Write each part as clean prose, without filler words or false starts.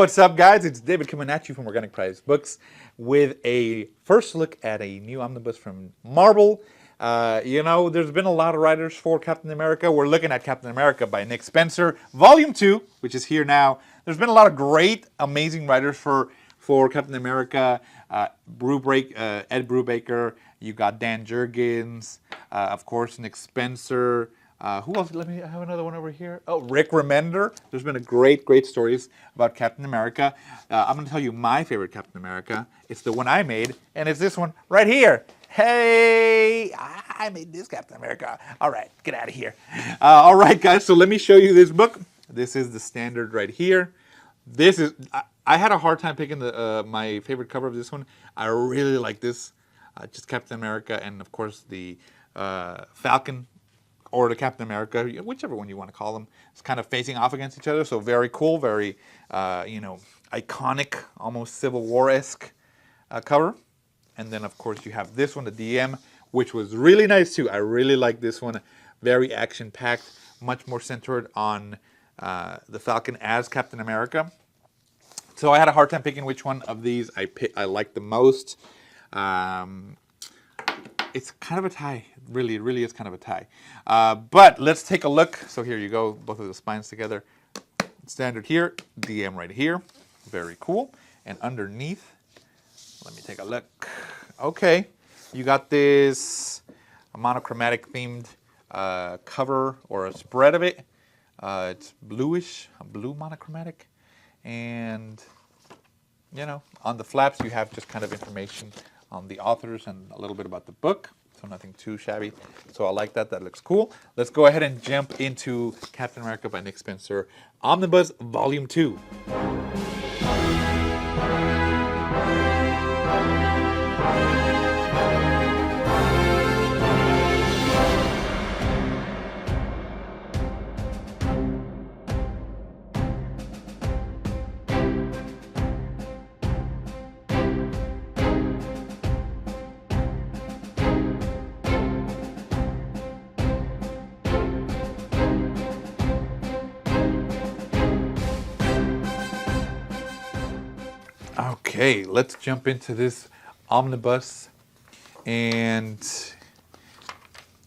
What's up, guys? It's David coming at you from Organic Price Books with a first look at a new omnibus from Marvel. There's been a lot of writers for Captain America. We're looking at Captain America by Nick Spencer, Volume 2, which is here now. There's been a lot of great, amazing writers for Captain America. Ed Brubaker, you got Dan Jurgens, of course, Nick Spencer. Who else? Let me have another one over here. Oh, Rick Remender. There's been a great stories about Captain America. I'm going to tell you my favorite Captain America. It's the one I made, and it's this one right here. Hey, I made this Captain America. All right, get out of here. All right, guys, so let me show you this book. This is the standard right here. This is, I had a hard time picking my favorite cover of this one. I really like this, just Captain America, and of course the Falcon, or the Captain America, whichever one you want to call them. It's kind of facing off against each other, so very cool, very, iconic, almost Civil War-esque cover. And then, of course, you have this one, the DM, which was really nice, too. I really like this one. Very action-packed, much more centered on the Falcon as Captain America. So I had a hard time picking which one of these I liked the most. It's kind of a tie. Really is kind of a tie. But let's take a look. So here you go, both of the spines together. Standard here, DM right here. Very cool. And underneath, let me take a look. Okay, you got this monochromatic themed cover or a spread of it. It's bluish, a blue monochromatic. And, on the flaps you have just kind of information on the authors and a little bit about the book, so nothing too shabby. So I like that. That looks cool. Let's go ahead and jump into Captain America by Nick Spencer, Omnibus Volume 2. Okay, let's jump into this omnibus, and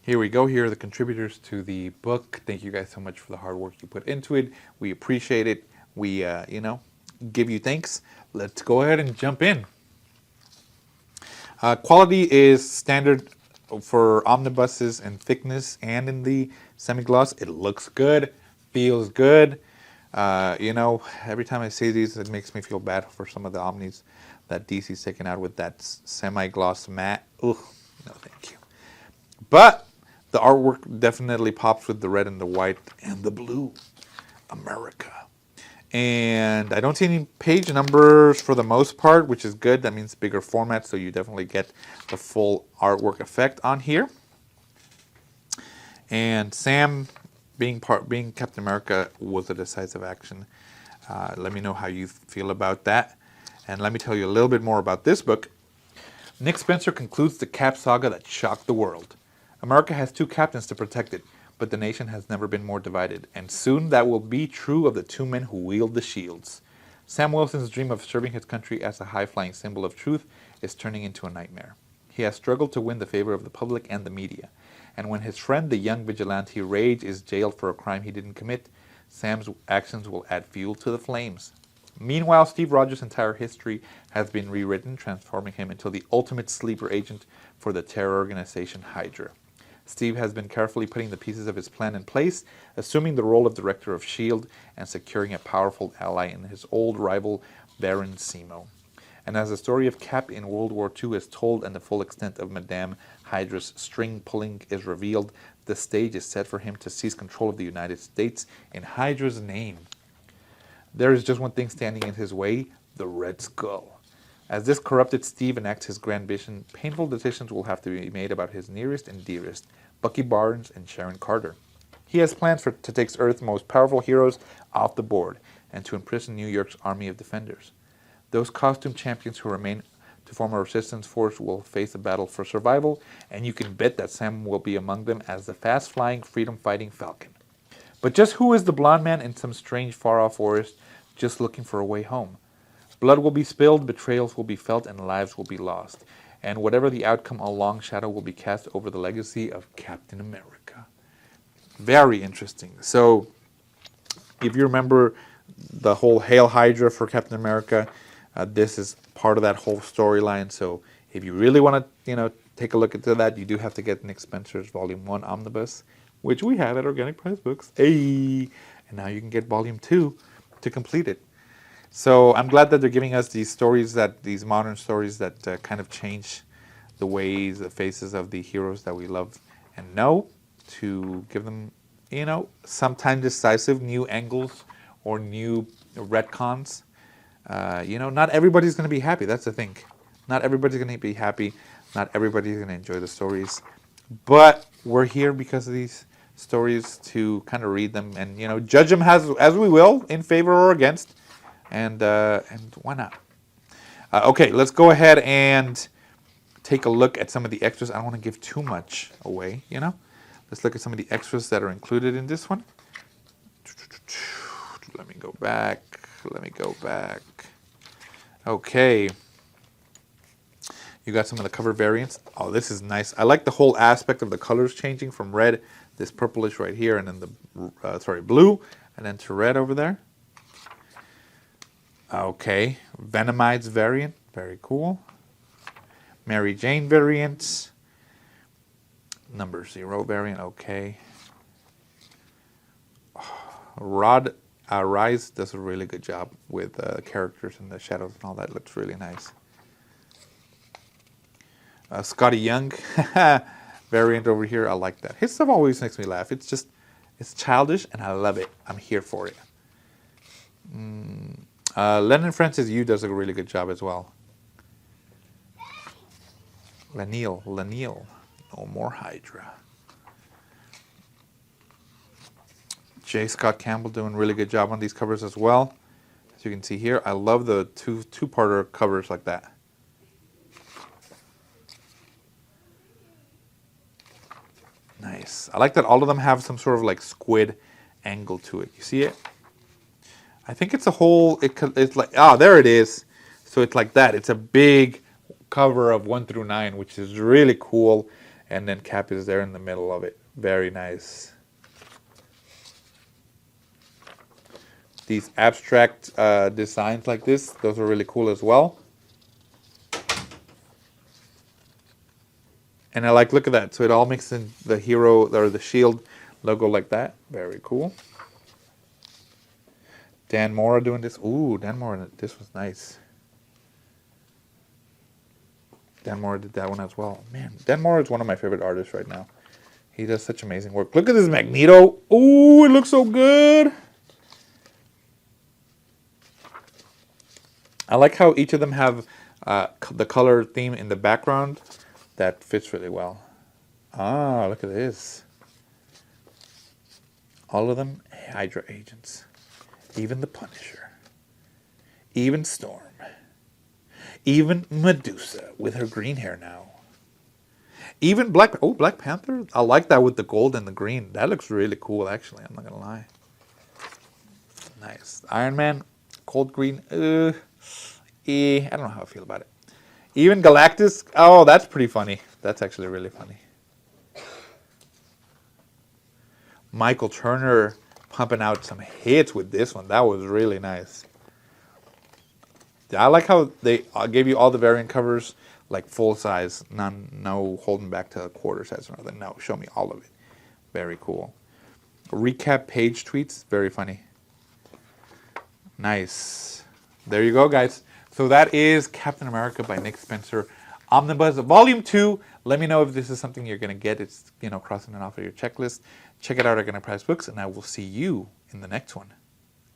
here we go. Here are the contributors to the book. Thank you guys so much for the hard work you put into it. We appreciate it. We, give you thanks. Let's go ahead and jump in. Quality is standard for omnibuses in thickness and in the semi-gloss. It looks good, feels good. Every time I say these, it makes me feel bad for some of the Omnis that DC's taken out with that semi-gloss matte. Ugh, no thank you. But the artwork definitely pops with the red and the white and the blue. America. And I don't see any page numbers for the most part, which is good. That means bigger format, so you definitely get the full artwork effect on here. And Sam, being Captain America, was a decisive action. Let me know how you feel about that. And let me tell you a little bit more about this book. Nick Spencer concludes the Cap saga that shocked the world. America has two captains to protect it, but the nation has never been more divided. And soon that will be true of the two men who wield the shields. Sam Wilson's dream of serving his country as a high-flying symbol of truth is turning into a nightmare. He has struggled to win the favor of the public and the media. And when his friend, the young vigilante Rage, is jailed for a crime he didn't commit, Sam's actions will add fuel to the flames. Meanwhile, Steve Rogers' entire history has been rewritten, transforming him into the ultimate sleeper agent for the terror organization Hydra. Steve has been carefully putting the pieces of his plan in place, assuming the role of director of S.H.I.E.L.D. and securing a powerful ally in his old rival, Baron Zemo. And as the story of Cap in World War II is told and the full extent of Madame Hydra's string-pulling is revealed, the stage is set for him to seize control of the United States in Hydra's name. There is just one thing standing in his way, the Red Skull. As this corrupted Steve enacts his grand vision, painful decisions will have to be made about his nearest and dearest, Bucky Barnes and Sharon Carter. He has plans to take Earth's most powerful heroes off the board and to imprison New York's army of defenders. Those costume champions who remain to form a resistance force will face a battle for survival, and you can bet that Sam will be among them as the fast-flying, freedom-fighting Falcon. But just who is the blonde man in some strange, far-off forest just looking for a way home. Blood will be spilled, betrayals will be felt, and lives will be lost. And whatever the outcome, a long shadow will be cast over the legacy of Captain America. Very interesting. So, if you remember the whole Hail Hydra for Captain America, this is part of that whole storyline. So, if you really want to, take a look into that, you do have to get Nick Spencer's Volume 1 Omnibus, which we have at Organic Price Books. Hey! And now you can get Volume 2 to complete it. So I'm glad that they're giving us these stories, these modern stories that kind of change the ways, the faces of the heroes that we love and know, to give them, sometimes decisive new angles or new retcons. Not everybody's going to be happy. That's the thing. Not everybody's going to be happy. Not everybody's going to enjoy the stories. But we're here because of these stories to kind of read them and, judge them as we will, in favor or against. And why not? Okay, let's go ahead and take a look at some of the extras. I don't want to give too much away, Let's look at some of the extras that are included in this one. Let me go back. Okay. You got some of the cover variants. Oh, this is nice. I like the whole aspect of the colors changing from red, this purplish right here, and then the blue, and then to red over there. Okay, Venomides variant, very cool. Mary Jane variant, number 0 variant, okay. Rise does a really good job with characters and the shadows and all that. Looks really nice. Scotty Young variant over here, I like that. His stuff always makes me laugh. It's childish and I love it. I'm here for it. Lennon Francis Yu does a really good job as well. Laniel, no more Hydra. J. Scott Campbell doing a really good job on these covers as well. As you can see here, I love the two-parter covers like that. Nice. I like that all of them have some sort of like squid angle to it. You see it? I think it's a whole, it's like, there it is. So it's like that. It's a big cover of 1 through 9, which is really cool. And then Cap is there in the middle of it. Very nice. These abstract designs like this, those are really cool as well. And I look at that. So it all makes in the hero or the shield logo like that. Very cool. Dan Mora doing this. Ooh, Dan Mora, this was nice. Dan Mora did that one as well. Man, Dan Mora is one of my favorite artists right now. He does such amazing work. Look at this Magneto. Ooh, it looks so good. I like how each of them have the color theme in the background. That fits really well. Look at this. All of them Hydra agents. Even the Punisher. Even Storm. Even Medusa with her green hair now. Even Black Panther. I like that with the gold and the green. That looks really cool, actually. I'm not going to lie. Nice. Iron Man. Cold green. I don't know how I feel about it. Even Galactus. Oh, that's pretty funny. That's actually really funny. Michael Turner pumping out some hits with this one. That was really nice. I like how they gave you all the variant covers, like full size, no holding back to a quarter size or nothing. No, show me all of it. Very cool. Recap page tweets, very funny. Nice. There you go, guys. So that is Captain America by Nick Spencer, Omnibus, Volume 2. Let me know if this is something you're going to get. It's, crossing it off of your checklist. Check it out at Organic Price Books, and I will see you in the next one.